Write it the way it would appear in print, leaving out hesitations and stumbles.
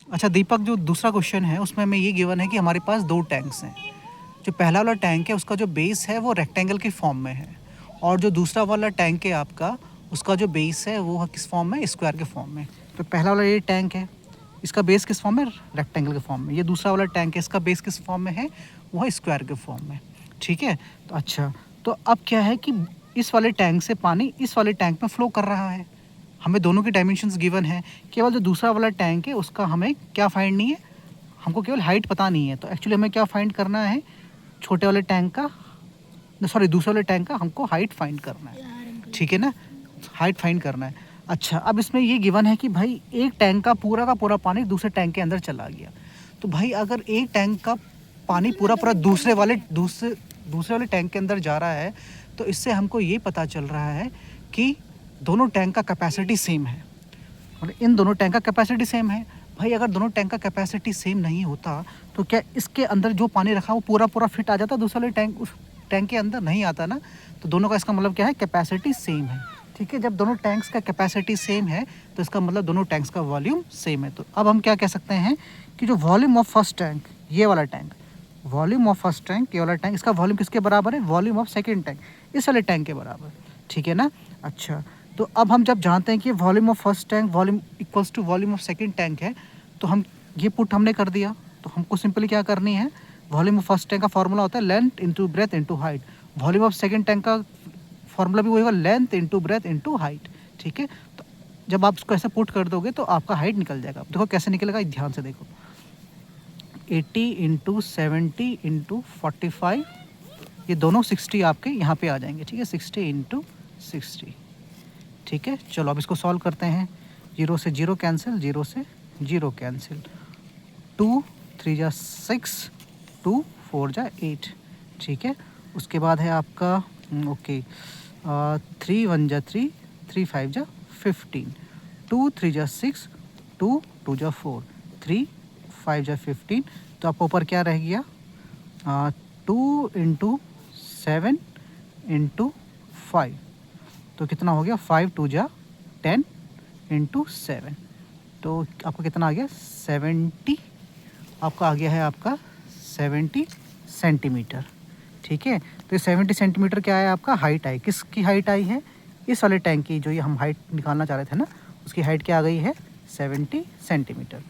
अच्छा दीपक, जो दूसरा क्वेश्चन है उसमें हमें ये गिवन है कि हमारे पास 2 टैंक्स हैं। जो पहला वाला टैंक है उसका जो बेस है वो रेक्टेंगल के फॉर्म में है, और जो दूसरा वाला टैंक है आपका, उसका जो बेस है वो किस फॉर्म में, स्क्वायर के फॉर्म में। तो पहला वाला ये टैंक है, इसका बेस किस फॉर्म में, रेक्टेंगल के फॉर्म में। ये दूसरा वाला टैंक है, इसका बेस किस फॉर्म में है, वो है स्क्वायर के फॉर्म में। ठीक है, तो अच्छा, तो अब क्या है कि इस वाले टैंक से पानी इस वाले टैंक में फ्लो कर रहा है। हमें दोनों की डायमेंशंस गिवन है, केवल जो दूसरा वाला टैंक है उसका हमें क्या फाइंड नहीं है, हमको केवल हाइट पता नहीं है। तो एक्चुअली हमें क्या फाइंड करना है, छोटे वाले टैंक का, सॉरी दूसरे वाले टैंक का हमको हाइट फाइंड करना है। ठीक है ना, हाइट फाइंड करना है। अच्छा, अब इसमें ये गिवन है कि भाई एक टैंक का पूरा पानी दूसरे टैंक के अंदर चला गया। तो भाई अगर एक टैंक का पानी पूरा दूसरे वाले टैंक के अंदर जा रहा है, तो इससे हमको ये पता चल रहा है कि दोनों टैंक का कैपेसिटी सेम है, और इन दोनों टैंक का कैपेसिटी सेम है। भाई अगर दोनों टैंक का कैपेसिटी सेम नहीं होता तो क्या इसके अंदर जो पानी रखा वो पूरा फिट आ जाता दूसरे वाले टैंक, उस टैंक के अंदर नहीं आता ना। तो दोनों का इसका मतलब क्या है, कैपेसिटी सेम है। ठीक है, जब दोनों टैंक्स का कैपेसिटी सेम है तो इसका मतलब दोनों टैंक्स का वॉल्यूम सेम है। तो अब हम क्या कह सकते हैं कि जो वॉल्यूम ऑफ फर्स्ट टैंक, ये वाला tank, volume of first tank, ये वाला टैंक, इसका वॉल्यूम किसके बराबर है, वॉल्यूम ऑफ सेकेंड टैंक, इस वाले टैंक के बराबर। ठीक है ना। अच्छा, तो अब हम जब जानते हैं कि volume of first tank volume equals to volume of second tank है, तो हम ये पुट हमने कर दिया। तो हमको सिंपली क्या करनी है, वॉल्यूम ऑफ फर्स्ट टैंक का फॉर्मूला होता है length into breadth into height. Volume of second tank का फॉर्मूला भी वही होगा, length into breadth into height. ठीक है, तो जब आप इसको ऐसे पुट कर दोगे तो आपका हाइट निकल जाएगा। देखो कैसे निकलेगा, ध्यान से देखो, 80 इंटू 70 इंटू 45, ये दोनों 60 आपके यहाँ पे आ जाएंगे। ठीक है, 60 इंटू 60। ठीक है, चलो अब इसको सॉल्व करते हैं। 0 से 0 कैंसिल, 0 से 0 कैंसिल, 2 3 जा 6, 2 4 जा 8। ठीक है, उसके बाद है आपका ओके 3 1 जा 3, 3 5 जा 15, 2 3 जा 6, 2 2 जा 4, 3 5 जा 15। तो आपका ऊपर क्या रह गया, 2 इंटू 7 इंटू 5, तो कितना हो गया, 5 2 जा 10 इंटू 7। तो आपका कितना आ गया, 70, आपका आ गया है आपका 70 सेंटीमीटर। ठीक है, तो ये 70 सेंटीमीटर क्या है, आपका हाइट आई। किसकी हाइट आई है, इस वाले टैंक की, जो ये हम हाइट निकालना चाह रहे थे ना, उसकी हाइट क्या आ गई है, 70 सेंटीमीटर।